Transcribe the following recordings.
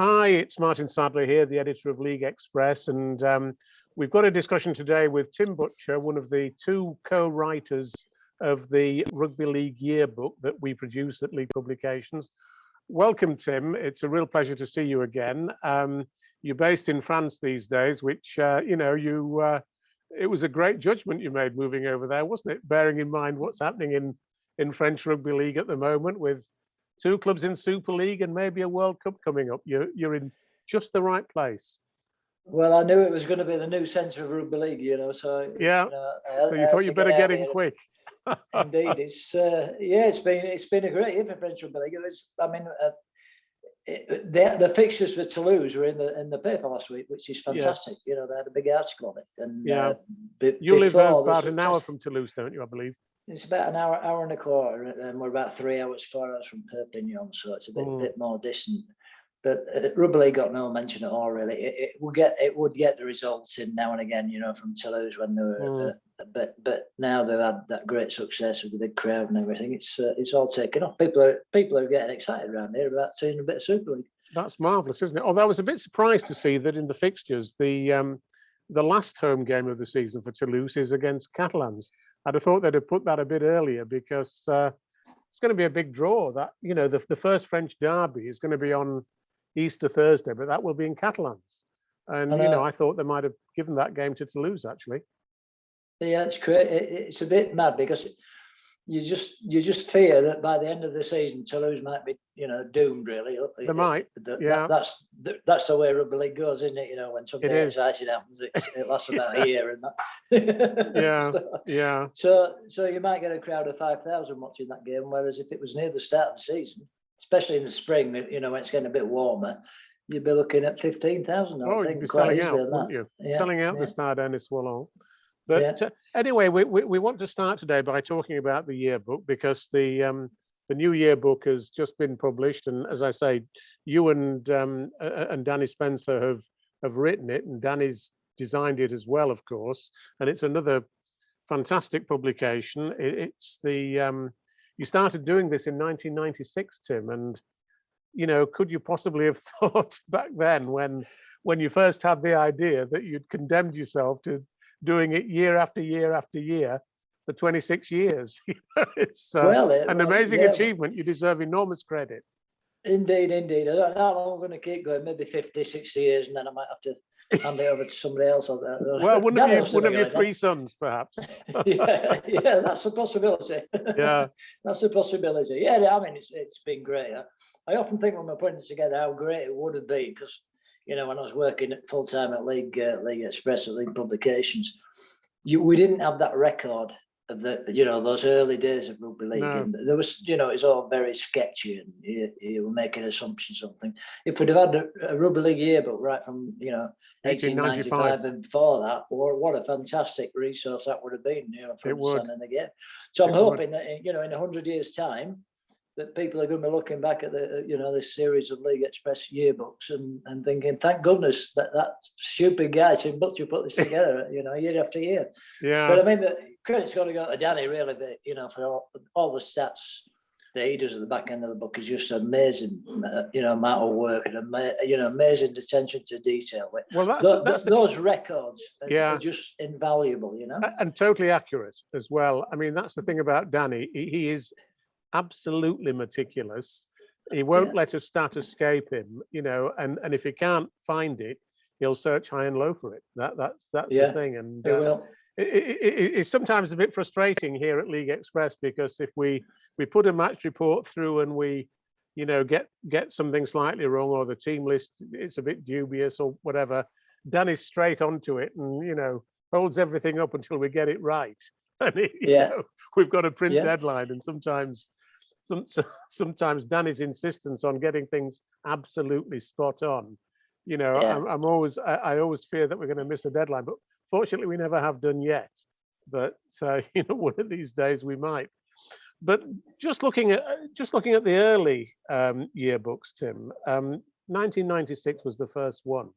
Hi, it's Martyn Sadler here, the editor of League Express, and we've got a discussion today with Tim Butcher, one of the two co-writers of the Rugby League Yearbook that we produce at League Publications. Welcome, Tim. It's a real pleasure to see you again. You're based in France these days, which, it was a great judgment you made moving over there, wasn't it? Bearing in mind what's happening in French Rugby League at the moment, with two clubs in Super League and maybe a World Cup coming up. You're in just the right place. Well, I knew it was going to be the new centre of Rugby League, so yeah. So you thought you better get in quick. Indeed, it's been a great year for French Rugby League. The fixtures for Toulouse were in the paper last week, which is fantastic. They had a big article on it. And you live about an hour from Toulouse, don't you? I believe. It's about an hour and a quarter, and we're about 3 hours, 4 hours from Perpignan, so it's a bit more distant. But Rugby League got no mention at all, really. It would get the results in now and again, from Toulouse when they were. But now they've had that great success with the big crowd and everything. It's all taken off. People are getting excited around here about seeing a bit of Super League. That's marvellous, isn't it? Although I was a bit surprised to see that in the fixtures, the last home game of the season for Toulouse is against Catalans. I'd have thought they'd have put that a bit earlier because it's going to be a big draw. That the first French derby is going to be on Easter Thursday, but that will be in Catalans. And I thought they might have given that game to Toulouse actually. Yeah, it's great. It's a bit mad because you just fear that by the end of the season Toulouse might be doomed really. They might. Yeah. That's the way Rugby League goes, isn't it? When something exciting happens, it lasts about a year and that. Yeah. So you might get a crowd of 5,000 watching that game, whereas if it was near the start of the season, especially in the spring, when it's getting a bit warmer, you'd be looking at 15,000. Oh, you'd be selling out, wouldn't you? Yeah. Selling out the Stade Ernest Wallon. But anyway, we want to start today by talking about the yearbook because the new yearbook has just been published, and as I say, you and Danny Spencer have written it, and Danny's designed it as well, of course. And it's another fantastic publication. It's you started doing this in 1996, Tim, and could you possibly have thought back then when you first had the idea that you'd condemned yourself to doing it year after year after year for 26 years? It's an amazing achievement. You deserve enormous credit. Indeed. I don't know how long I'm going to keep going, maybe 50, 60 years, and then I might have to hand it over to somebody else. Well, one of your three sons, perhaps. yeah, that's a possibility. Yeah. That's a possibility. Yeah, it's been great. I often think when we're putting it together how great it would have been, because when I was working full time at League Express at League Publications, we didn't have that record of those early days of Rugby League. No. And there was it's all very sketchy, and you were making assumptions on things. If we'd have had a Rugby League yearbook right from 1895 and before that, what a fantastic resource that would have been, for understanding the game. So I'm hoping that in 100 years' time, that people are going to be looking back at this series of League Express yearbooks and thinking, thank goodness that stupid guy Tim Butcher put this together, year after year. Yeah. But the credit's got to go to Danny, really, for all the stats that he does at the back end of the book is just amazing, amount of work and amazing attention to detail. Well, those records are just invaluable, And totally accurate as well. That's the thing about Danny. He is absolutely meticulous. He won't let a stat escape him, and if he can't find it, he'll search high and low for it. That's the thing. And it's sometimes a bit frustrating here at League Express because if we put a match report through and we get something slightly wrong, or the team list it's a bit dubious or whatever, Danny's straight onto it and holds everything up until we get it right. And we've got a print deadline, and sometimes Danny's insistence on getting things absolutely spot on. I always fear that we're going to miss a deadline, but fortunately we never have done yet. But one of these days we might. But just looking at the early yearbooks, Tim, 1996 was the first one.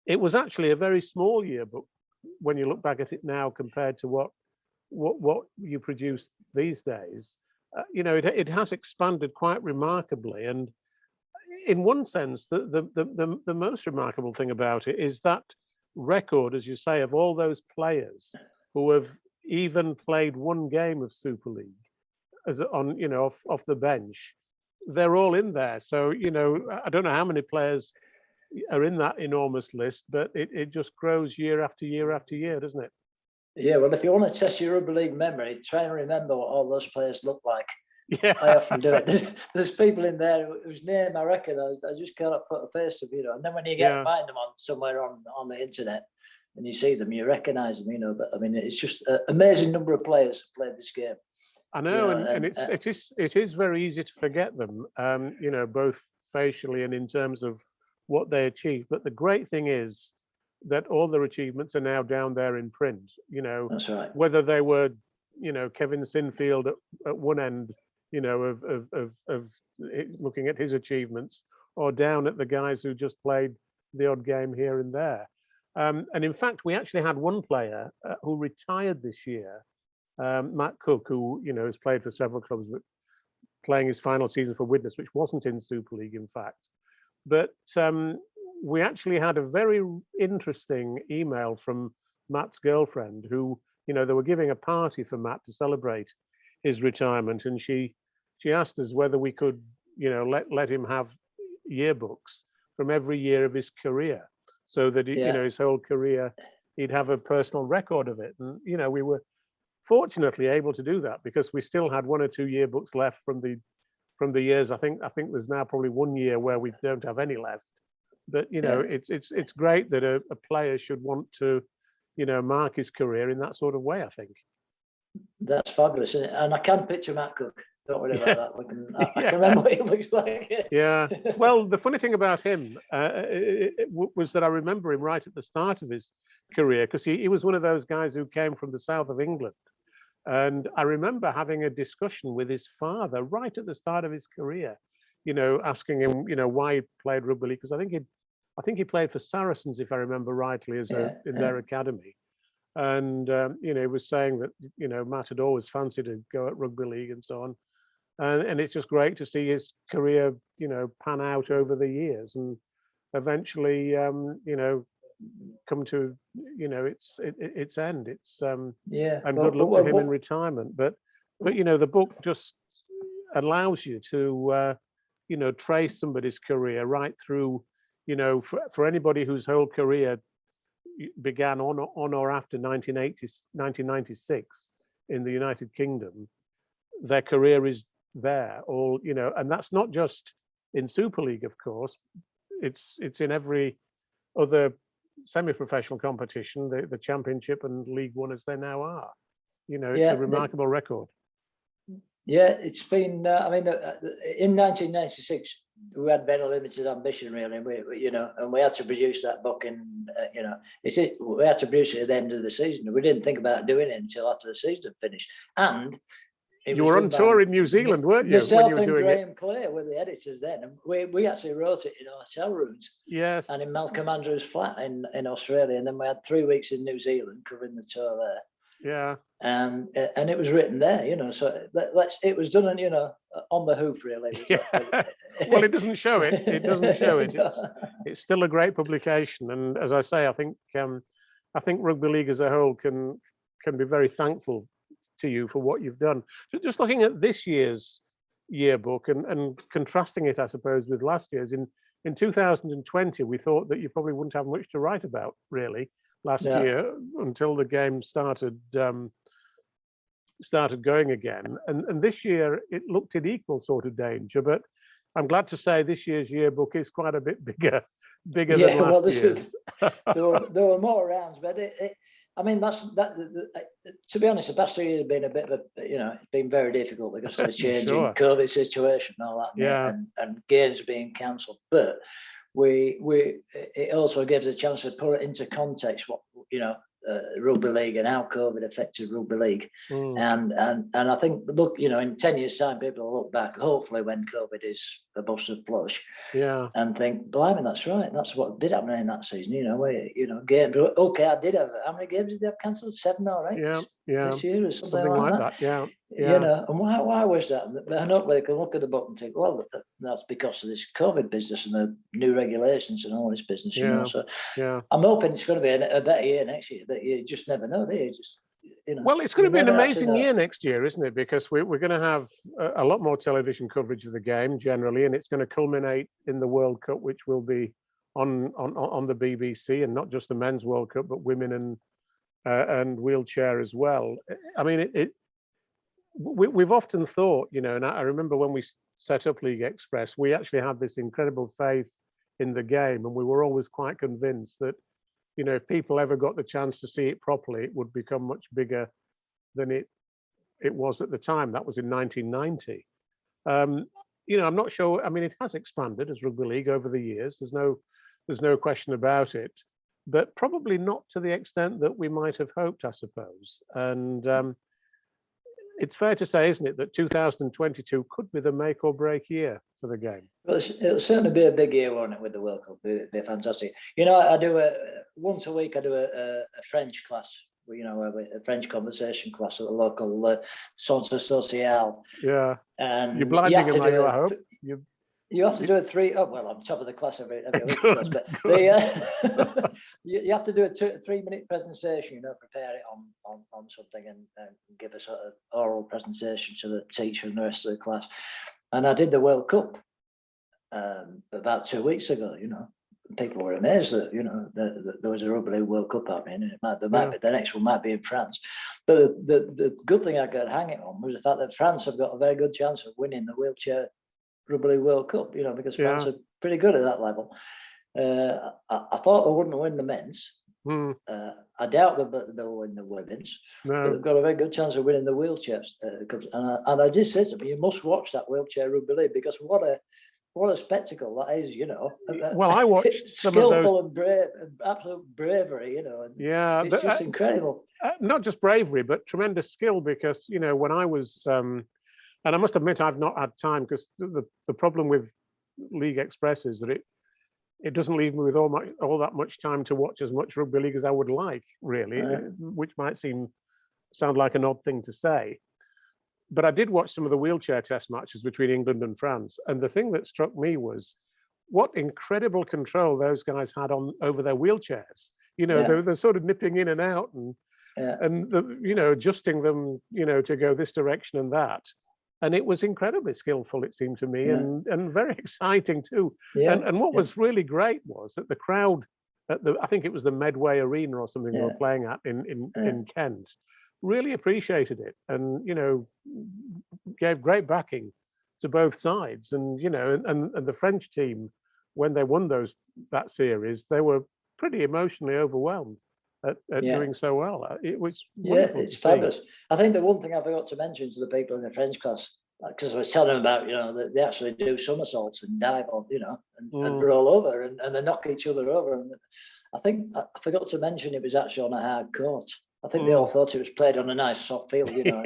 It was actually a very small yearbook when you look back at it now compared to what you produce these days. It has expanded quite remarkably, and in one sense, the most remarkable thing about it is that record, as you say, of all those players who have even played one game of Super League as on, off the bench. They're all in there. So, I don't know how many players are in that enormous list, but it just grows year after year after year, doesn't it? Yeah, well, if you want to test your rugby league memory, try and remember what all those players look like. Yeah, I often do it. There's people in there whose name I reckon I just cannot put a face to, and then when you find them on somewhere on the internet and you see them, you recognise them, But I mean, it's just an amazing number of players who played this game. I know, and it is very easy to forget them, both facially and in terms of what they achieved. But the great thing is that all their achievements are now down there in print. That's right. Whether they were, Kevin Sinfield at one end, of looking at his achievements, or down at the guys who just played the odd game here and there. And in fact, we actually had one player who retired this year, Matt Cook, who has played for several clubs, but playing his final season for Widnes, which wasn't in Super League, in fact. But we actually had a very interesting email from Matt's girlfriend, who they were giving a party for Matt to celebrate his retirement, and she asked us whether we could let him have yearbooks from every year of his career, so that his whole career he'd have a personal record of it. And we were fortunately able to do that, because we still had 1 or 2 yearbooks left from the years. I think there's now probably 1 year where we don't have any left. But it's great that a player should want to mark his career in that sort of way, I think. That's fabulous, isn't it? And I can picture Matt Cook. Don't worry about that. I can remember what he looks like. Yeah. Well, the funny thing about him was that I remember him right at the start of his career, because he was one of those guys who came from the south of England. And I remember having a discussion with his father right at the start of his career, asking him, why he played rugby league, because I think he played for Saracens, if I remember rightly, in their academy. And he was saying that Matt had always fancied to go at rugby league and so on, and it's just great to see his career pan out over the years, and eventually come to its end. It's and good luck to him in retirement. But the book just allows you to trace somebody's career right through. For anybody whose whole career began on or after 1996 in the United Kingdom, their career is there. All and that's not just in Super League, of course. It's in every other semi-professional competition, the Championship and League One, as they now are. It's a remarkable record. Yeah, it's been. In 1996, we had very limited ambition, really. And we had to produce that book, and we had to produce it at the end of the season. We didn't think about doing it until after the season finished. And you were on tour in New Zealand, weren't you? Myself and Graham Clare were the editors then, and we actually wrote it in our hotel rooms. Yes. And in Malcolm Andrews' flat in Australia, and then we had 3 weeks in New Zealand covering the tour there. Yeah. And it was written there, so it was done on the hoof, really. Yeah. Well, it doesn't show it. It doesn't show it. It's still a great publication, and as I say, I think rugby league as a whole can be very thankful to you for what you've done. Just looking at this year's yearbook and contrasting it, I suppose, with last year's. In 2020, we thought that you probably wouldn't have much to write about, really, last year, until the game started going again. And this year it looked in equal sort of danger, but I'm glad to say this year's yearbook is quite a bit bigger than last year's. There were more rounds, but to be honest, the past 3 years have been a bit of it's been very difficult because of the changing COVID situation and all that, and games being cancelled. But it also gives a chance to put it into context what rugby league and how COVID affected rugby league. And I think, look, in 10 years' time, people will look back, hopefully when COVID is a busted flush, and think, blimey, that's right, that's what did happen in that season. Games. Okay, I did have, how many games did they have cancelled? 7 or 8? this year or something like that. Yeah. You know, and why was that? I know they can look at the book and think, well, that's because of this COVID business and the new regulations and all this business, you know. So I'm hoping it's going to be a better year next year, but you just never know, do you? Just, you know, well, it's going to be an amazing year next year, isn't it? Because we're going to have a lot more television coverage of the game generally, and it's going to culminate in the World Cup, which will be on the BBC, and not just the men's World Cup, but women and wheelchair as well. I mean, we've often thought, you know, and I remember when we set up League Express, we actually had this incredible faith in the game, and we were always quite convinced that, you know, if people ever got the chance to see it properly, it would become much bigger than it was at the time. That was in 1990. You know, I'm not sure. I mean, it has expanded as rugby league over the years. There's no question about it, but probably not to the extent that we might have hoped, I suppose. And it's fair to say, isn't it, that 2022 could be the make or break year for the game. Well, it'll certainly be a big year, won't it, with the World Cup? It'll be fantastic. You know, I do once a week. I do a French class. You know, a French conversation class at the local Centre Social. Yeah, and you're blinding them, I hope. You have to do a three. Oh well, I'm top of the class every week. Good, but you have to do a 3-minute presentation. You know, prepare it on something and give a sort of oral presentation to the teacher and the rest of the class. And I did the World Cup about 2 weeks ago. You know, people were amazed that, you know, there was a Rugby League World Cup happening. The next one might be in France. But the good thing I could hang it on was the fact that France have got a very good chance of winning the wheelchair Rugby League World Cup, you know, because France are pretty good at that level. I thought they wouldn't win the men's. I doubt they'll win the women's. But they've got a very good chance of winning the wheelchair cups. And I just said to me, you must watch that wheelchair Rugby League, because what a spectacle that is, you know. Well, I watched some of those. Skillful and brave, absolute bravery, you know. And it's just incredible. Not just bravery, but tremendous skill, because, you know, when I was, and I must admit, I've not had time, because the problem with League Express is that it doesn't leave me with all that much time to watch as much rugby league as I would like, really, which might sound like an odd thing to say. But I did watch some of the wheelchair test matches between England and France. And the thing that struck me was what incredible control those guys had over their wheelchairs. You know, they're sort of nipping in and out and you know, adjusting them, you know, to go this direction and that. And it was incredibly skillful, it seemed to me, and very exciting too. And what was really great was that the crowd at I think it was the Medway Arena or something they were playing at in Kent, really appreciated it, and, you know, gave great backing to both sides. And, you know, and the French team, when they won that series, they were pretty emotionally overwhelmed at doing so well. It was wonderful. It's fabulous. I think the one thing I forgot to mention to the people in the French class, because I was telling them about, you know, that they actually do somersaults and dive on, you know, and roll over and they knock each other over. And I think I forgot to mention it was actually on a hard court. I think they all thought it was played on a nice soft field, you know.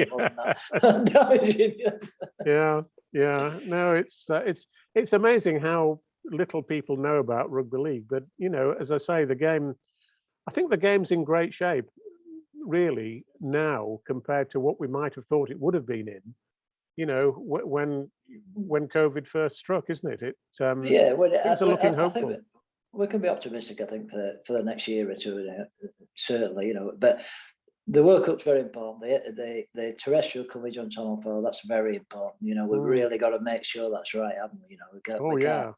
No, it's amazing how little people know about rugby league. But, you know, as I say, I think the game's in great shape, really, now compared to what we might have thought it would have been in, you know, when COVID first struck, isn't it? Things are looking hopeful. We can be optimistic, I think, for the next year or two, certainly, you know. But the World Cup's very important. The terrestrial coverage on Channel 4, that's very important. You know, we've really got to make sure that's right, haven't we? You know, we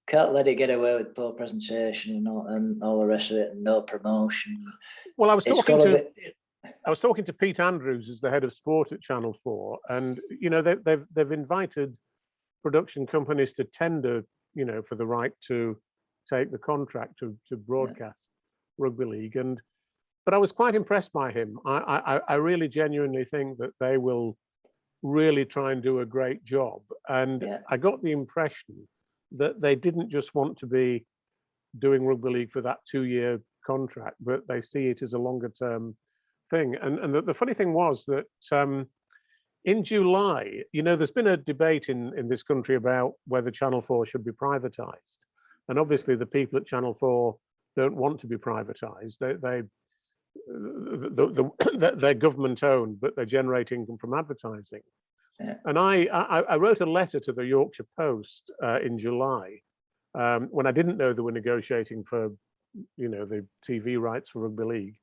can't let it get away with poor presentation and all the rest of it, and no promotion. Well, I was talking to Pete Andrews, who's the head of sport at Channel 4, and, you know, they've invited production companies to tender, you know, for the right to take the contract to broadcast rugby league. But I was quite impressed by him. I really genuinely think that they will really try and do a great job. And I got the impression that they didn't just want to be doing rugby league for that 2-year contract, but they see it as a longer term thing. And the funny thing was that in July, you know, there's been a debate in this country about whether Channel 4 should be privatized. And obviously the people at Channel 4 don't want to be privatized. they're government owned, but they generate income from advertising. Yeah. And I wrote a letter to the Yorkshire Post in July when I didn't know they were negotiating for, the TV rights for rugby league,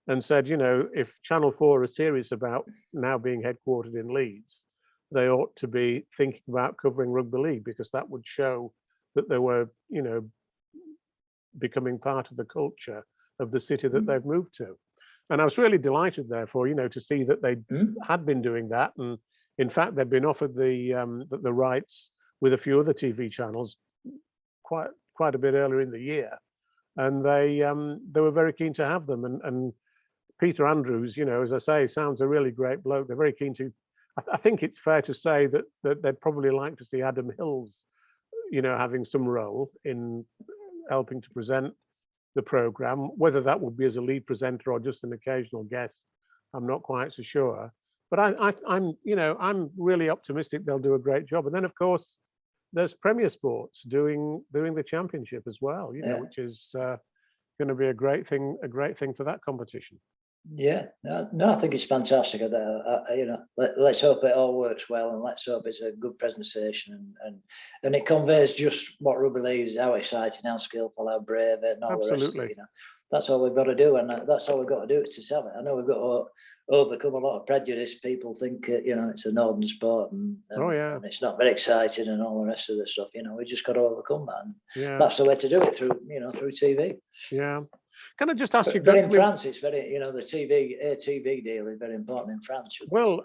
and said, if Channel 4 are serious about now being headquartered in Leeds, they ought to be thinking about covering rugby league, because that would show that they were, becoming part of the culture of the city that they've moved to. And I was really delighted, therefore, to see that they had been doing that. And in fact, they'd been offered the rights with a few other TV channels quite a bit earlier in the year, and they were very keen to have them. And Peter Andrews, as I say, sounds a really great bloke. They're very keen to. I think it's fair to say that they'd probably like to see Adam Hills, having some role in helping to present the program. Whether that would be as a lead presenter or just an occasional guest, I'm not quite so sure. But I'm really optimistic they'll do a great job. And then, of course, there's Premier Sports doing the championship as well, which is going to be a great thing for that competition. Yeah, no, I think it's fantastic. Let's hope it all works well, and let's hope it's a good presentation, and it conveys just what rugby league is, how exciting, how skillful, how brave, and all the rest of it. That's all we've got to do, and that's all we've got to do is to sell it. I know we've got to overcome a lot of prejudice. People think it's a northern sport, and it's not very exciting, and all the rest of the stuff. We just got to overcome that. And that's the way to do it, through TV. Yeah. Can I just ask you? But in France, it's very, the TV deal is very important in France. Well,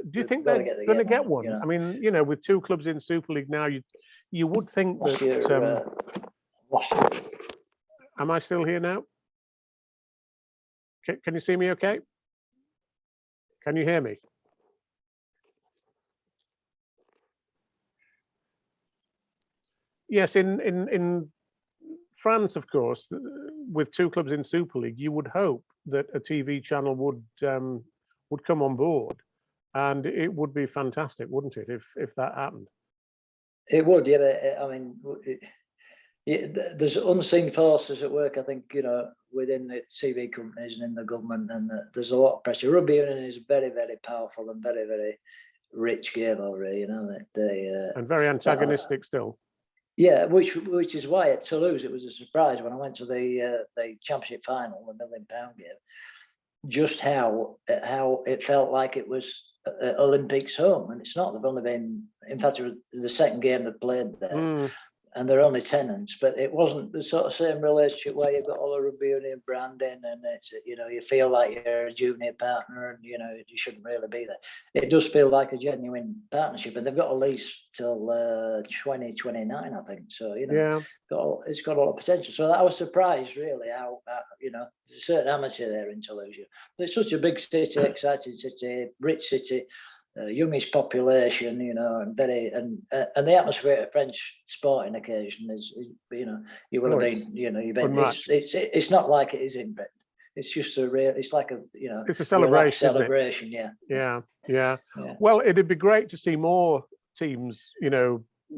do you think they're going to get one? I mean, with two clubs in Super League now, you would think that. Am I still here now? Can you see me okay? Can you hear me? Yes, in France, of course, with two clubs in Super League, you would hope that a TV channel would come on board, and it would be fantastic, wouldn't it, if that happened? It would, yeah. I mean, there's unseen forces at work, I think, within the TV companies and in the government, and there's a lot of pressure. Rugby union is very, very powerful and very, very rich game over here, and very antagonistic still. Yeah, which is why at Toulouse it was a surprise when I went to the championship final, the £1 million game, just how it felt like it was Olympics home, and it's not. They've only been, in fact, it was the second game they played there. And they're only tenants, but it wasn't the sort of same relationship where you've got all the rugby union branding, and it's, you feel like you're a junior partner, and you shouldn't really be there. It does feel like a genuine partnership, and they've got a lease till 2029, I think. So it's got a lot of potential. So I was surprised, really, how there's a certain amateur there in Toulouse. It's such a big city, exciting city, rich city. Youngest population, and the atmosphere at French sporting occasion is you will have been, you've been. It's not like it is in Britain. It's just it's like it's a celebration, Yeah. Well, it'd be great to see more teams,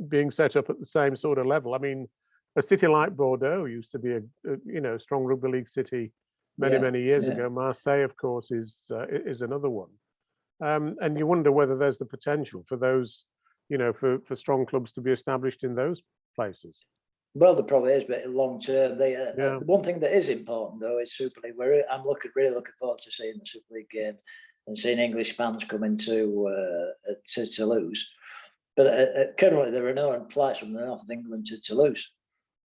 being set up at the same sort of level. I mean, a city like Bordeaux used to be a strong rugby league city many years ago. Marseille, of course, is another one. And you wonder whether there's the potential for those, for strong clubs to be established in those places. Well, there probably is, but long term, the one thing that is important though is Super League. I'm really looking forward to seeing the Super League game and seeing English fans coming to Toulouse. But currently, there are no flights from the north of England to Toulouse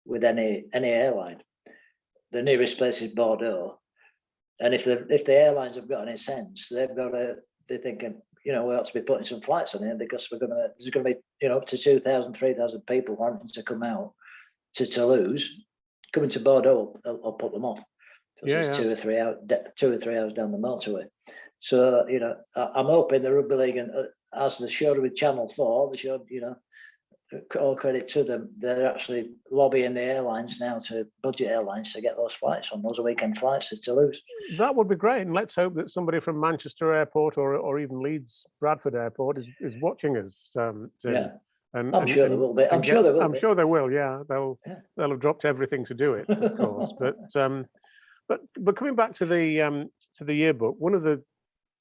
with any airline. The nearest place is Bordeaux, and if the airlines have got any sense, they're thinking, we ought to be putting some flights on here, because there's going to be, up to 2,000, 3,000 people wanting to come out to Toulouse. Coming to Bordeaux, I'll put them off. It's 2 or 3 hours down the motorway. So, I'm hoping the Rugby League, and as they showed with Channel 4, they showed, all credit to them, they're actually lobbying the airlines now, to budget airlines, to get those flights on, those weekend flights to Toulouse. That would be great, and let's hope that somebody from Manchester Airport or even Leeds Bradford Airport is watching us. And I'm sure they will be. I'm sure they will. Yeah, they'll have dropped everything to do it, of course. But But coming back to the yearbook, one of the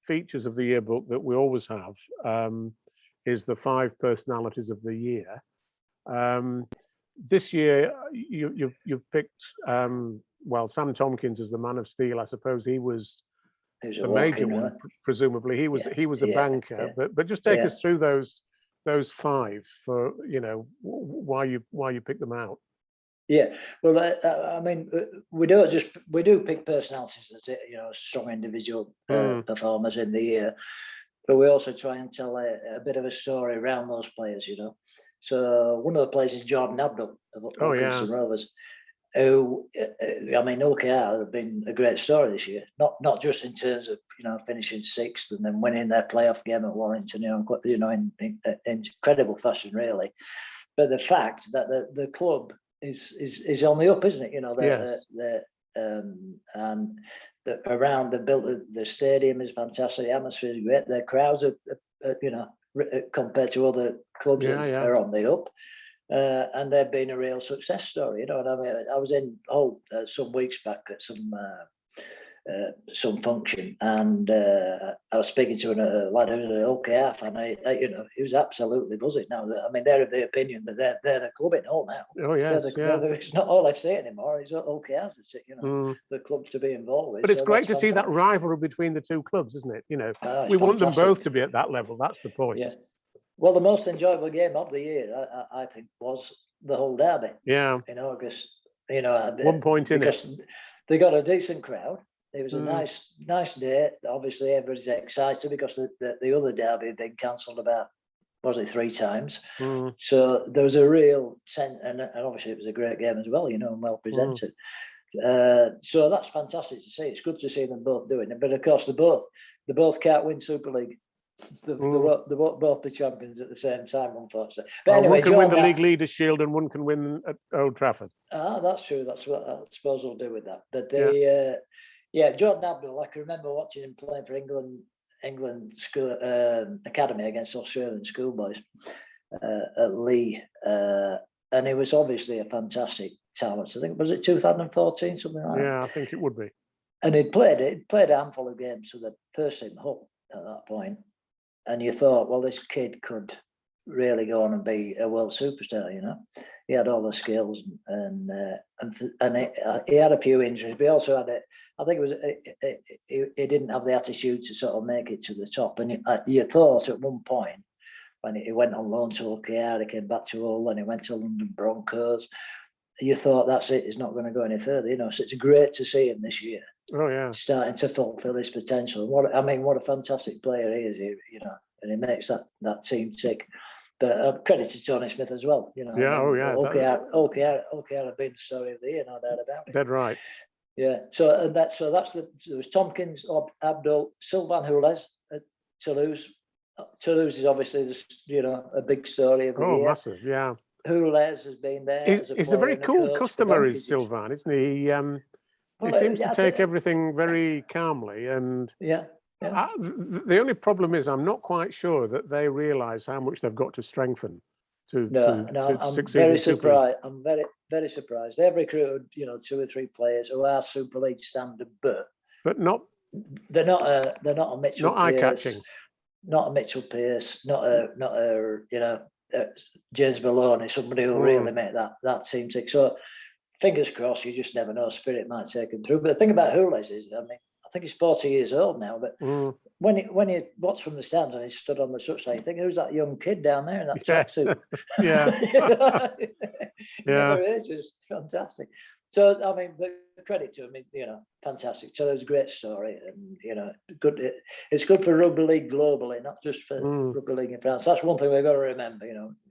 features of the yearbook that we always have is the 5 personalities of the year. This year, you've picked well, Sam Tompkins as the man of steel. I suppose he was a major one, presumably. He was a banker. But just take us through those 5 for why you picked them out. Yeah, well, I mean, we do pick personalities as strong individual performers in the year, but we also try and tell a bit of a story around those players. So one of the players is Jordan Abdul of Kingston Rovers, who, I mean, OKR have been a great story this year. Not just in terms of finishing 6th and then winning their playoff game at Warrington, in incredible fashion, really. But the fact that the club is on the up, isn't it? And around the stadium is fantastic. The atmosphere is great. Their crowds are compared to other clubs are on the up. And they've been a real success story. And I mean, I was in Hull some weeks back at some function, and I was speaking to a lad who was an OKR fan. He was absolutely buzzing. Now, I mean, they're of the opinion that they're the club in Hull now. Oh yeah, it's not all FC anymore. It's OKRs. It's the club to be involved with. But it's great to see that rivalry between the 2 clubs, isn't it? We want them both to be at that level. That's the point. Yeah. Well, the most enjoyable game of the year, I think, was the Hull derby. Yeah. In August. 1 point in it. They got a decent crowd. It was a nice day. Obviously, everybody's excited because the other derby had been cancelled about, was it 3 times? So there was a real sense, and obviously it was a great game as well, and well presented. So that's fantastic to see. It's good to see them both doing it. But of course, they both can't win Super League. They won't both be champions at the same time, unfortunately. But anyway, one can win the League Leaders' Shield and one can win at Old Trafford. That's true. That's what I suppose we'll do with that. But Jordan Abdul, I can remember watching him playing for England school academy against Australian schoolboys at Lee, and he was obviously a fantastic talent. I think, was it 2014, something like that? Yeah, I think it would be. And he'd played a handful of games for the first team Hull at that point. And you thought, well, this kid could really go on and be a world superstar. He had all the skills, and he had a few injuries, but he also had I think it was he didn't have the attitude to sort of make it to the top. And you thought at one point when he went on loan to OKR, he came back to Hull, and he went to London Broncos. You thought, that's it, he's not going to go any further. So it's great to see him this year. Oh yeah, starting to fulfil his potential. What a fantastic player he is, and he makes that team tick. But credit to Tony Smith as well. OKR have been the story of the year, no doubt about it. Dead right. Yeah. So there was Tompkins, Abdul, Sylvain Hules at Toulouse. Toulouse is obviously a big story of the year. Oh, massive, yeah. Hules has been there. He's a very cool customer, is Sylvain, isn't he? He seems to take everything very calmly, and the only problem is I'm not quite sure that they realise how much they've got to strengthen to I'm succeed. Very surprised. I'm very, very surprised. They've recruited 2 or 3 players who are Super League standard, but not. They're not a Mitchell. Not eye-catching. Not a Mitchell Pearce. Not a James Maloney. Somebody who really make that team tick. So fingers crossed. You just never know. Spirit might take him through. But the thing about Hules is, I think he's 40 years old now, but when he watched from the stands and he stood on the touchline, you think, who's that young kid down there in that tracksuit? Yeah. It's just fantastic. So, the credit to him, fantastic. So it was a great story, and, good. It's good for rugby league globally, not just for rugby league in France. That's one thing we've got to remember,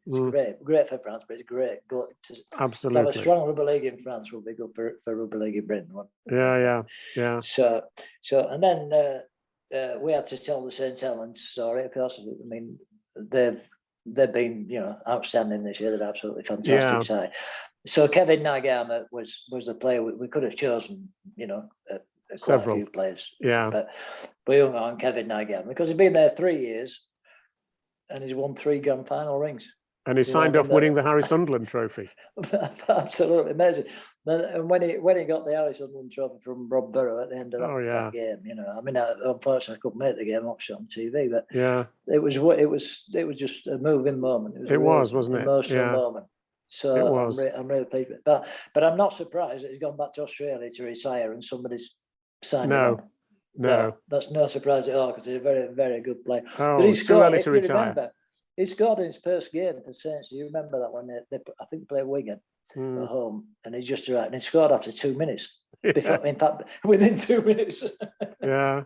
It's great for France, but it's great. Absolutely. To have a strong rugby league in France will be good for rugby league in Britain. Yeah. So, and then we had to tell the St. Helens story, of course. They've been, outstanding this year. They're absolutely fantastic side. So Kevin Nagama was the player we could have chosen, quite a few players. Yeah. But we hung on Kevin Nagama because he's been there 3 years and he's won 3 grand final rings. And he signed off winning the Harry Sunderland Trophy. Absolutely amazing. And when he got the Harry Sunderland Trophy from Rob Burrow at the end of that game, I mean, unfortunately I couldn't make the game, watch it on TV, but it was just a moving moment. It was, wasn't it? Emotional moment. So I'm really pleased with it. But I'm not surprised that he's gone back to Australia to retire and somebody's signed him on. No, that's no surprise at all because he's a very, very good player. Oh, but he scored, if you retire. remember, he scored in his first game for Saints. Do you remember that when they I think played Wigan at home, and he just arrived and he scored after 2 minutes. Before, in fact, within 2 minutes. Yeah.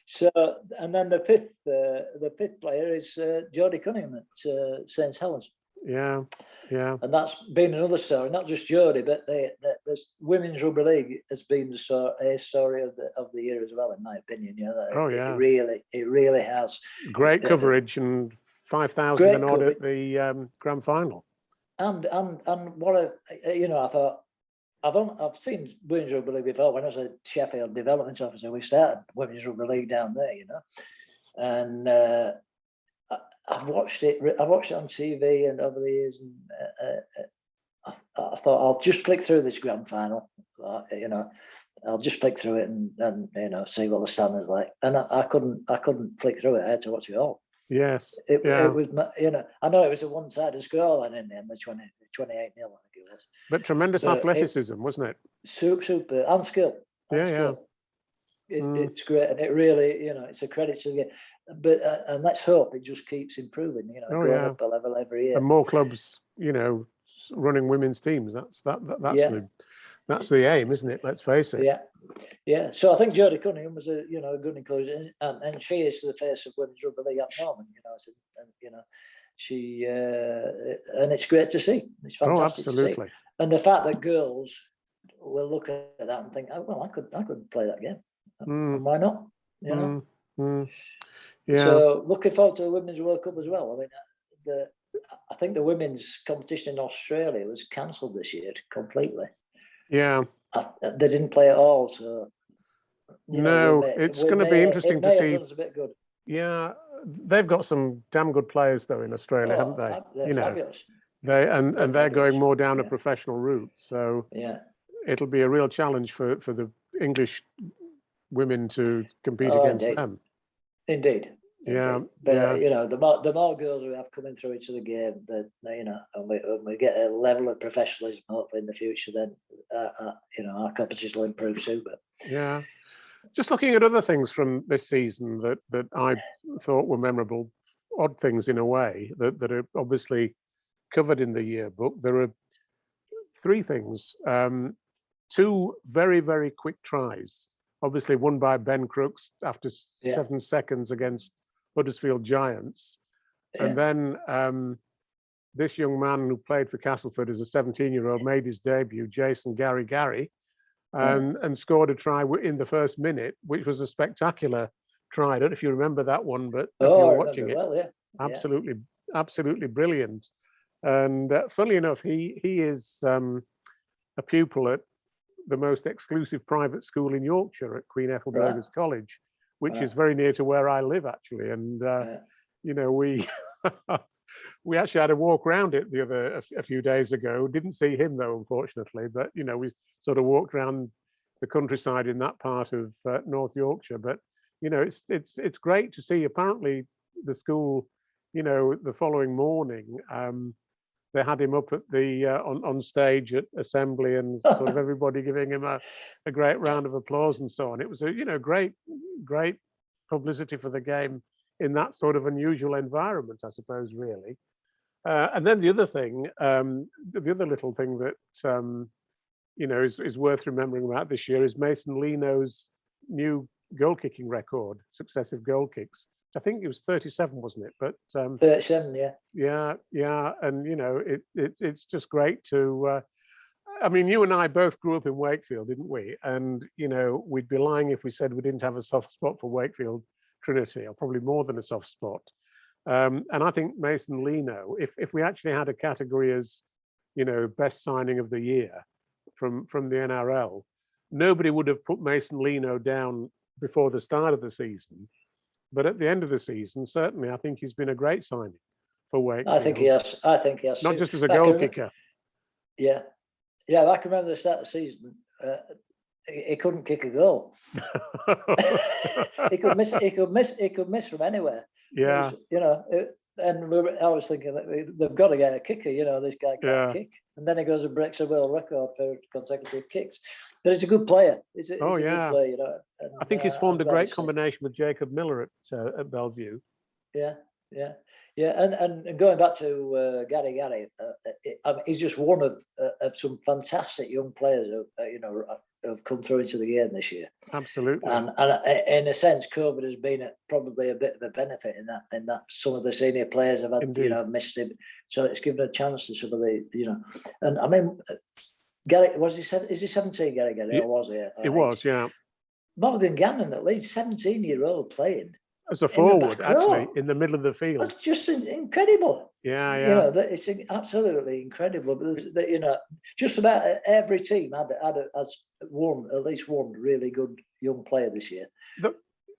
So, and then the fifth player is Jodie Cunningham at St Helens. Yeah. And that's been another story, not just Jodie, but the Women's Rugby League has been a story of the year as well, in my opinion. It really has. Great coverage and 5,000 and odd at the grand final. And what I thought, I've seen Women's Rugby League before. When I was a Sheffield development officer, we started Women's Rugby League down there, and I've watched it on TV and over the years, and I thought I'll just flick through this grand final, I'll just flick through it and see what the standard's like. And I couldn't flick through it. I had to watch it all. Yes, it was, I know it was a one-sided scoreline in the end, the 28-0, I think it was. But tremendous athleticism, wasn't it? Super, and skill. It's great, and it really, it's a credit to the game. But and let's hope it just keeps improving. Going up a level every year. And more clubs, running women's teams. That's the aim, isn't it? Let's face it. Yeah. So I think Jodie Cunningham was a good inclusion, and she is the face of women's rugby league at the moment. She and it's great to see. It's fantastic to see. And the fact that girls will look at that and think, oh well, I could play that game. And why not? Yeah. So looking forward to the Women's World Cup as well. I mean, I think the women's competition in Australia was cancelled this year completely. Yeah. They didn't play at all. So it's going to be interesting to see. A bit good. Yeah, they've got some damn good players though in Australia, haven't they? They're fabulous. They're going more down a professional route. So it'll be a real challenge for the English women to compete against them. Indeed. Yeah. But the more girls we have coming through into the game, and we get a level of professionalism hopefully in the future, then our competition will improve too. But just looking at other things from this season that I thought were memorable, odd things in a way that are obviously covered in the yearbook. There are three things. 2 very, very quick tries. Obviously won by Ben Crooks after 7 seconds against Huddersfield Giants. And then this young man who played for Castleford as a 17-year-old made his debut, Jason Gary, and scored a try in the first minute, which was a spectacular try. I don't know if you remember that one, but if you were watching it, absolutely brilliant. And funnily enough, he is a pupil at the most exclusive private school in Yorkshire at Queen Ethelburga's College, which is very near to where I live actually. And we actually had a walk around it a few days ago. Didn't see him though, unfortunately, but we sort of walked around the countryside in that part of North Yorkshire. But it's great to see. Apparently the school, the following morning, they had him up at the on stage at assembly, and sort of everybody giving him a great round of applause and so on. It was a great publicity for the game in that sort of unusual environment, I suppose, really. And then the other thing, the other little thing that is worth remembering about this year is Mason Leno's new goal kicking record, successive goal kicks. I think it was 37, wasn't it? But 37, yeah, and it's just great to. I mean, you and I both grew up in Wakefield, didn't we? And we'd be lying if we said we didn't have a soft spot for Wakefield Trinity, or probably more than a soft spot. And I think Mason Leno, if we actually had a category as best signing of the year from the NRL, nobody would have put Mason Leno down before the start of the season. But at the end of the season, certainly, I think he's been a great signing for Wake. I think he has. I think he has. Not just as a goal kicker. Yeah, I can remember the start of the season. He couldn't kick a goal. He could miss. He could miss from anywhere. Yeah. And I was thinking that they've got to get a kicker. This guy can't kick, and then he goes and breaks a world record for consecutive kicks. But he's a good player. He's a good player. And, I think he's formed a great combination with Jacob Miller at Bellevue. Yeah. And going back to Gary, he's just one of some fantastic young players who have come through into the game this year. Absolutely. And in a sense, COVID has been probably a bit of a benefit in that some of the senior players have had missed him, so it's given a chance to some of the And I mean, Gary, is he 17? Gary, or was he? It was, yeah. Morgan Gannon at Leeds, 17-year-old playing. As a forward, actually, in the middle of the field. That's just incredible. Yeah. It's absolutely incredible. But just about every team has won at least one really good young player this year.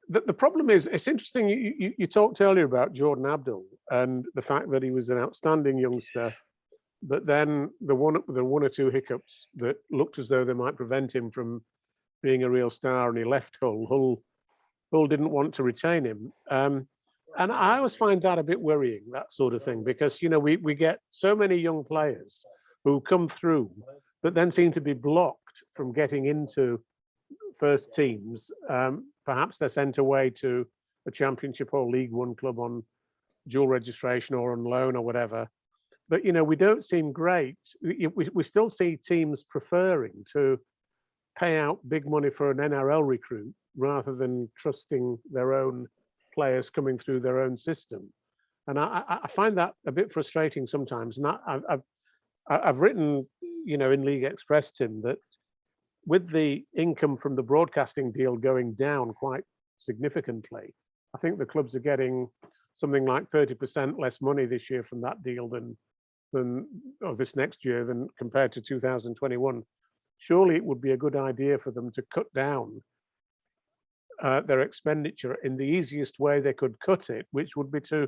The problem is, it's interesting. You talked earlier about Jordan Abdul and the fact that he was an outstanding youngster, but then the one or two hiccups that looked as though they might prevent him from being a real star, and he left Hull. Hull didn't want to retain him. And I always find that a bit worrying, that sort of thing, because, we get so many young players who come through, but then seem to be blocked from getting into first teams. Perhaps they're sent away to a Championship or League One club on dual registration or on loan or whatever. But, we don't seem great. We still see teams preferring to pay out big money for an NRL recruit rather than trusting their own players coming through their own system. And I find that a bit frustrating sometimes. And I've written, in League Express, Tim, that with the income from the broadcasting deal going down quite significantly, I think the clubs are getting something like 30% less money this year from that deal than this next year than compared to 2021. Surely it would be a good idea for them to cut down their expenditure in the easiest way they could cut it, which would be to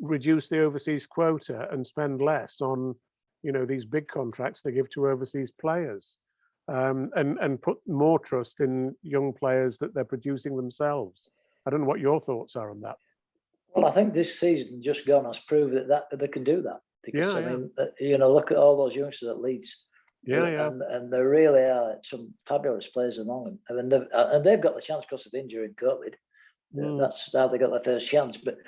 reduce the overseas quota and spend less on, these big contracts they give to overseas players, and put more trust in young players that they're producing themselves. I don't know what your thoughts are on that. Well, I think this season just gone has proved that they can do that. Because I mean, look at all those youngsters at Leeds. And there really are some fabulous players among them. I mean, they've got the chance because of injury and COVID. That's how they got their first chance. But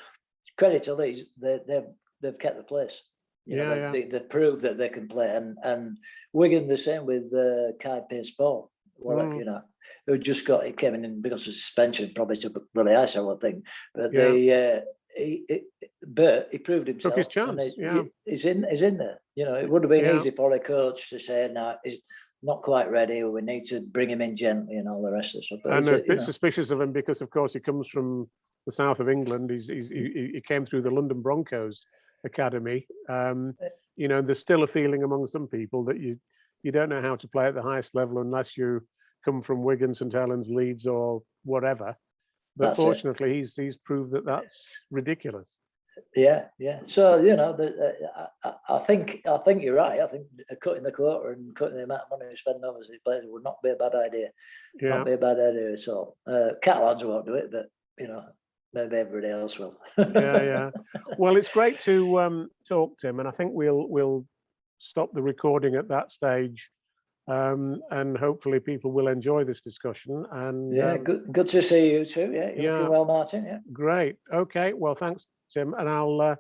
credit to Leeds, they've kept the place. They proved that they can play. And Wigan the same with Kai Pearce-Paul, who just came in because of suspension, probably took a really ice, I would think. But he proved himself. Took his chance. He's in there. It would have been easy for a coach to say, no, he's not quite ready, or we need to bring him in gently and all the rest of the stuff. But I'm a bit suspicious of him because, of course, he comes from the south of England. He came through the London Broncos academy. There's still a feeling among some people that you don't know how to play at the highest level unless you come from Wigan, St Helens, Leeds, or whatever. But fortunately, he's proved that that's ridiculous. Yeah. So I think you're right. I think cutting the quota and cutting the amount of money we spend on overseas players would not be a bad idea. Not be a bad idea at all. Catalans won't do it, but maybe everybody else will. Yeah. Well, it's great to talk, Tim, and I think we'll stop the recording at that stage. And hopefully people will enjoy this discussion. And good to see you too. Yeah, you're looking well, Martyn. Yeah, great. Okay, well, thanks, Tim, and I'll